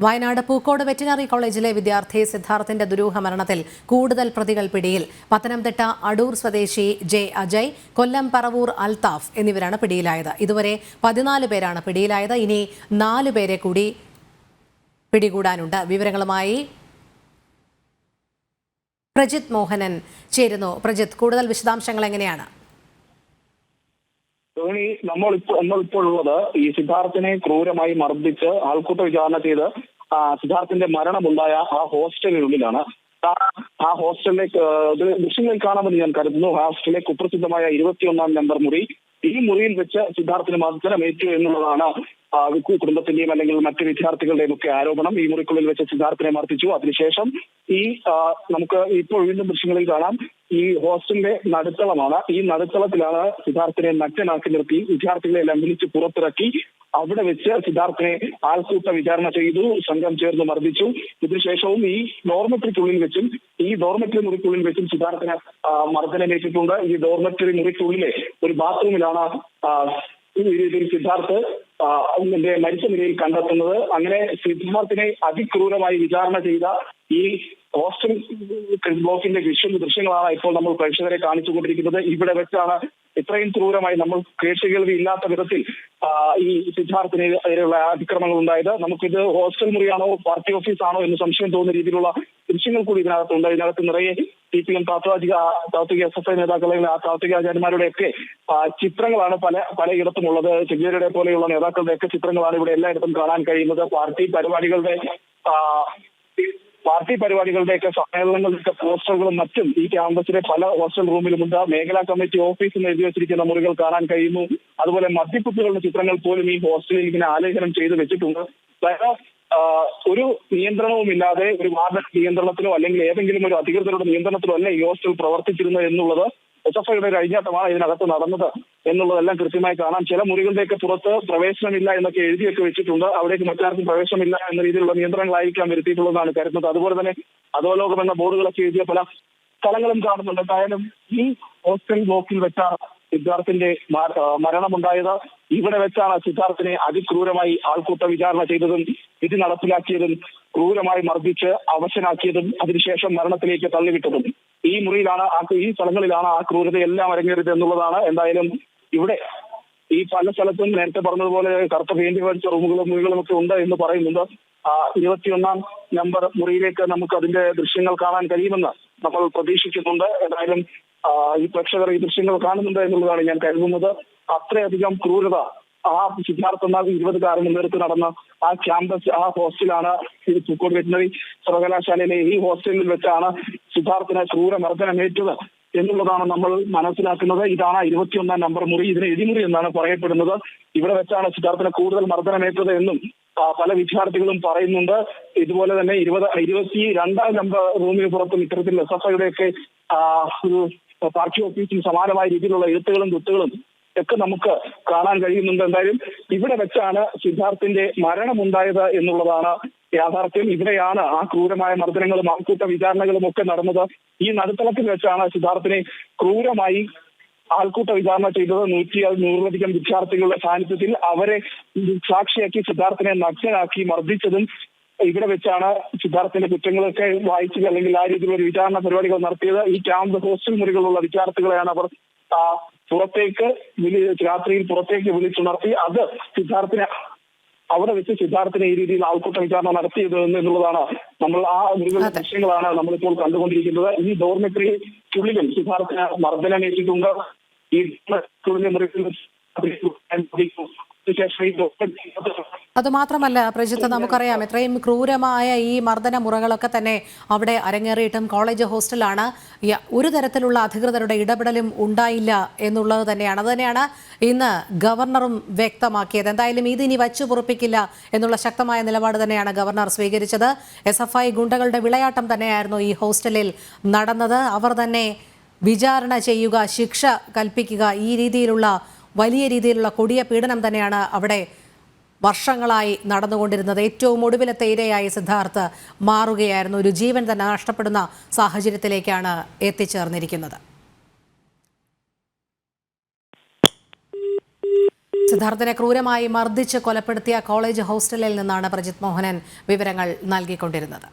Wayanad Pookode veterinary കോളേജിലെ വിദ്യാർത്ഥി സിദ്ധാർത്ഥിന്റെ ദുരൂഹ മരണത്തിൽ കൂടുതൽ പ്രതികൾ പിടിയിൽ. പത്തനംതിട്ട അടൂർ സ്വദേശി ജെ അജയ്, കൊല്ലം പറവൂർ അൽത്താഫ് എന്നിവരാണ് പിടിയിലായത്. ഇതുവരെ 14 പേരാണ് പിടിയിലായത്. ഇനി 4 പേരെ കൂടി പിടികൂടാനുണ്ട്. വിവരങ്ങളുമായി പ്രജിത് മോഹനൻ ചേരുന്നു. പ്രജിത്, കൂടുതൽ വിശദാംശങ്ങൾ എങ്ങനെയാണ്? നമ്മളിപ്പോൾ ഉള്ളത് ഈ സിദ്ധാർത്ഥിനെ ക്രൂരമായി മർദ്ദിച്ച് ആൾക്കൂട്ട വിചാരണ ചെയ്ത് സിദ്ധാർത്ഥിന്റെ മരണമുണ്ടായ ആ ഹോസ്റ്റലിനുള്ളിലാണ്. ആ ഹോസ്റ്റലിലേക്ക് ദൃശ്യങ്ങളിൽ കാണാമെന്ന് ഞാൻ കരുതുന്നു. ഹോസ്റ്റലിലെ കുപ്രസിദ്ധമായ 21-ാം നമ്പർ മുറി, ഈ മുറിയിൽ വെച്ച് സിദ്ധാർത്ഥിന് മർദ്ദനമേറ്റു എന്നുള്ളതാണ് കുടുംബത്തിന്റെയും അല്ലെങ്കിൽ മറ്റു വിദ്യാർത്ഥികളുടെയും ഒക്കെ ആരോപണം. ഈ മുറിക്കുള്ളിൽ വെച്ച് സിദ്ധാർത്ഥിനെ മർദ്ദിച്ചു. അതിനുശേഷം നമുക്ക് ഇപ്പോൾ വീണ്ടും ദൃശ്യങ്ങളിൽ കാണാം, ഈ ഹോസ്റ്റലിന്റെ നടുത്തളമാണ്. ഈ നടുത്തളത്തിലാണ് സിദ്ധാർത്ഥിനെ നഗ്നനാക്കി നിർത്തി വിദ്യാർത്ഥികളെ എല്ലാം വിളിച്ച് പുറത്തിറക്കി അവിടെ വെച്ച് സിദ്ധാർത്ഥിനെ ആൾക്കൂട്ട വിചാരണ ചെയ്തു. സംഘം ചേർന്ന് മർദ്ദിച്ചു. ഇതിനുശേഷവും ഈ ഡോർമെട്രിക്കുള്ളിൽ വെച്ചും ഈ ഡോർമെട്രി മുറിക്കുള്ളിൽ വെച്ചും സിദ്ധാർത്ഥിന് മർദ്ദനമേറ്റിട്ടുണ്ട്. ഈ ഡോർമെട്രി മുറിക്കുള്ളിലെ ഒരു ബാത്റൂമിലാണ് സിദ്ധാർത്ഥ് മരിച്ച നിലയിൽ കണ്ടെത്തുന്നത്. അങ്ങനെ സിദ്ധാർത്ഥിനെ അതിക്രൂരമായി വിചാരണ ചെയ്ത ഈ ഹോസ്റ്റൽ ബ്ലോക്കിന്റെ ദൃശ്യങ്ങളാണ് ഇപ്പോൾ നമ്മൾ പ്രേക്ഷകരെ കാണിച്ചുകൊണ്ടിരിക്കുന്നത്. ഇവിടെ വെച്ചാണ് ഇത്രയും ക്രൂരമായി നമ്മൾ കേൾവി ഇല്ലാത്ത വിധത്തിൽ ഈ സിദ്ധാർത്ഥിനെതിരെയുള്ള അതിക്രമങ്ങൾ ഉണ്ടായത്. നമുക്കിത് ഹോസ്റ്റൽ മുറിയാണോ പാർട്ടി ഓഫീസാണോ എന്ന് സംശയം തോന്നുന്ന രീതിയിലുള്ള ദൃശ്യങ്ങൾ കൂടി ഇതിനകത്തുണ്ട്. ഇതിനകത്ത് നിറയെ CPM താത്വിക SFI നേതാക്കളെ, താത്വികാചാര്യന്മാരുടെ ഒക്കെ ചിത്രങ്ങളാണ് പലയിടത്തും ഉള്ളത്. ചെഗുവേരയുടെ പോലെയുള്ള നേതാക്കളുടെ ഒക്കെ ചിത്രങ്ങളാണ് ഇവിടെ എല്ലായിടത്തും കാണാൻ കഴിയുന്നത്. പാർട്ടി പരിപാടികളുടെയൊക്കെ സമ്മേളനങ്ങളുടെയൊക്കെ പോസ്റ്ററുകളും മറ്റും ഈ ക്യാമ്പസിലെ പല ഹോസ്റ്റൽ റൂമിലുമുണ്ട്. മേഖലാ കമ്മിറ്റി ഓഫീസിൽ നിന്ന് എഴുതി വെച്ചിരിക്കുന്ന മുറികൾ കാണാൻ കഴിയുന്നു. അതുപോലെ മദ്യക്കുപ്പികളുടെ ചിത്രങ്ങൾ പോലും ഈ ഹോസ്റ്റലിൽ ഇങ്ങനെ ആലേഖനം ചെയ്ത് വെച്ചിട്ടുണ്ട്. ഒരു നിയന്ത്രണവുമില്ലാതെ ഒരു വാർഡ് നിയന്ത്രണത്തിലോ അല്ലെങ്കിൽ ഏതെങ്കിലും ഒരു അധികൃതരുടെ നിയന്ത്രണത്തിലോ അല്ല ഈ ഹോസ്റ്റൽ പ്രവർത്തിച്ചിരുന്നത് എന്നുള്ളത് SFIയുടെ കഴിഞ്ഞാട്ടമാണ് ഇതിനകത്ത് നടന്നത് എന്നുള്ളതെല്ലാം കൃത്യമായി കാണാം. ചില മുറികളുടെയൊക്കെ പുറത്ത് പ്രവേശനമില്ല എന്നൊക്കെ എഴുതിയൊക്കെ വെച്ചിട്ടുണ്ട്. അവിടേക്ക് മറ്റാർക്കും പ്രവേശനമില്ല എന്ന രീതിയിലുള്ള നിയന്ത്രണങ്ങളായിരിക്കാം വരുത്തിയിട്ടുള്ളതാണ് കരുതുന്നത്. അതുപോലെ തന്നെ അധോലോകം എന്ന ബോർഡുകളൊക്കെ എഴുതിയ പല സ്ഥലങ്ങളും കാണുന്നുണ്ട്. എന്തായാലും ഈ ഹോസ്റ്റൽ ബ്ലോക്കിൽ വെച്ചാണ് സിദ്ധാർത്ഥിന്റെ മരണമുണ്ടായത്. ഇവിടെ വെച്ചാണ് സിദ്ധാർത്ഥിനെ അതിക്രൂരമായി ആൾക്കൂട്ട വിചാരണ ചെയ്തതും വിധി നടപ്പിലാക്കിയതും ക്രൂരമായി മർദ്ദിച്ച് അവശനാക്കിയതും അതിനുശേഷം മരണത്തിലേക്ക് തള്ളിവിട്ടതും ഈ മുറിയിലാണ്, ഈ സ്ഥലങ്ങളിലാണ് ആ ക്രൂരതയെല്ലാം അരങ്ങേറിയത് എന്നുള്ളതാണ്. എന്തായാലും ഇവിടെ ഈ പല സ്ഥലത്തും നേരത്തെ പറഞ്ഞതുപോലെ കറുത്ത പെയിന്റ് മേടിച്ച മുറികളും ഒക്കെ ഉണ്ട് എന്ന് പറയുന്നുണ്ട്. 21-ാം നമ്പർ മുറിയിലേക്ക് നമുക്ക് അതിന്റെ ദൃശ്യങ്ങൾ കാണാൻ കഴിയുമെന്ന് നമ്മൾ പ്രതീക്ഷിക്കുന്നുണ്ട്. എന്തായാലും ഈ പ്രേക്ഷകർ ഈ ദൃശ്യങ്ങൾ കാണുന്നുണ്ട് എന്നുള്ളതാണ് ഞാൻ കരുതുന്നത്. അത്രയധികം ക്രൂരത ആ സിദ്ധാർത്ഥ എന്ന 20-കാരന് നേതൃത്വം നടന്ന ആ ക്യാമ്പസ്, ആ ഹോസ്റ്റലാണ് പൂക്കോട് വെറ്റിനറി സർവകലാശാലയിലെ ഈ ഹോസ്റ്റലിൽ വെച്ചാണ് സിദ്ധാർത്ഥിന് ക്രൂരമർദ്ദനമേറ്റത് എന്നുള്ളതാണ് നമ്മൾ മനസ്സിലാക്കുന്നത്. ഇതാണ് 21-ാം നമ്പർ മുറി. ഇതിന് എടിമുറി എന്നാണ് പറയപ്പെടുന്നത്. ഇവിടെ വെച്ചാണ് സിദ്ധാർത്ഥിന് കൂടുതൽ മർദ്ദനമേറ്റത് എന്നും പല വിദ്യാർത്ഥികളും പറയുന്നുണ്ട്. ഇതുപോലെ തന്നെ 22-ാം നമ്പർ റൂമിന് പുറത്തും ഇത്തരത്തിൽ SFIയുടെ ഒക്കെ പാർട്ടി ഓഫീസിൽ സമാനമായ രീതിയിലുള്ള എഴുത്തുകളും കുത്തുകളും ഒക്കെ നമുക്ക് കാണാൻ കഴിയുന്നുണ്ട്. എന്തായാലും ഇവിടെ വെച്ചാണ് സിദ്ധാർത്ഥിന്റെ മരണമുണ്ടായത് എന്നുള്ളതാണ് യാഥാർത്ഥ്യം. ഇവിടെയാണ് ആ ക്രൂരമായ മർദ്ദനങ്ങളും ആൾക്കൂട്ട വിചാരണകളും ഒക്കെ നടന്നത്. ഈ നടുത്തളത്തിൽ വെച്ചാണ് സിദ്ധാർത്ഥിനെ ക്രൂരമായി ആൾക്കൂട്ട വിചാരണ ചെയ്തത്. 100-ലധികം വിദ്യാർത്ഥികളുടെ സാന്നിധ്യത്തിൽ അവരെ സാക്ഷിയാക്കി സിദ്ധാർത്ഥിനെ നഗ്നനാക്കി മർദ്ദിച്ചതും ഇവിടെ വെച്ചാണ് സിദ്ധാർത്ഥിന്റെ കുറ്റങ്ങളൊക്കെ വായിച്ചത് അല്ലെങ്കിൽ ആ രീതിയിലുള്ള ഒരു വിചാരണ പരിപാടികൾ നടത്തിയത്. ഈ ക്യാമ്പ് ഹോസ്റ്റൽ മുറികളുള്ള വിദ്യാർത്ഥികളെയാണ് അവർ രാത്രിയിൽ പുറത്തേക്ക് വിളിച്ചുണർത്തി അത് അവിടെ വെച്ച് സിദ്ധാർത്ഥിനെ ഈ രീതിയിൽ ആൾക്കൂട്ട വിചാരണ നടത്തിയത് എന്നുള്ളതാണ്. നമ്മൾ ആ മുറികളുടെ ദൃശ്യങ്ങളാണ് നമ്മളിപ്പോൾ കണ്ടുകൊണ്ടിരിക്കുന്നത്. ഈ ഡോർമെട്രിക്കുള്ളിലും സിദ്ധാർത്ഥിന് മർദ്ദനമേറ്റിട്ടുണ്ട്. ഈ മുറികളിൽ അതുമാത്രമല്ല പ്രജിത്ത്, നമുക്കറിയാം എത്രയും ക്രൂരമായ ഈ മർദ്ദന മുറകളൊക്കെ തന്നെ അവിടെ അരങ്ങേറിയിട്ടും കോളേജ് ഹോസ്റ്റലാണ്. ഒരു തരത്തിലുള്ള അധികൃതരുടെ ഇടപെടലും ഉണ്ടായില്ല എന്നുള്ളത് തന്നെയാണ്. അതുതന്നെയാണ് ഇന്ന് ഗവർണറും വ്യക്തമാക്കിയത്. എന്തായാലും ഇതിനി വച്ചു പൊറുപ്പിക്കില്ല എന്നുള്ള ശക്തമായ നിലപാട് തന്നെയാണ് ഗവർണർ സ്വീകരിച്ചത്. SFI ഗുണ്ടകളുടെ വിളയാട്ടം തന്നെയായിരുന്നു ഈ ഹോസ്റ്റലിൽ നടന്നത്. അവർ തന്നെ വിചാരണ ചെയ്യുക, ശിക്ഷ കൽപ്പിക്കുക, ഈ രീതിയിലുള്ള വലിയ രീതിയിലുള്ള കൊടിയ പീഡനം തന്നെയാണ് അവിടെ വർഷങ്ങളായി നടന്നുകൊണ്ടിരുന്നത്. ഏറ്റവും ഒടുവിലത്തെ ഇരയായി സിദ്ധാർത്ഥ് മാറുകയായിരുന്നു. ഒരു ജീവൻ തന്നെ നഷ്ടപ്പെടുന്ന സാഹചര്യത്തിലേക്കാണ് എത്തിച്ചേർന്നിരിക്കുന്നത്. സിദ്ധാർത്ഥിനെ ക്രൂരമായി മർദ്ദിച്ച് കൊലപ്പെടുത്തിയ കോളേജ് ഹോസ്റ്റലിൽ നിന്നാണ് പ്രജിത് മോഹനൻ വിവരങ്ങൾ നൽകിക്കൊണ്ടിരുന്നത്.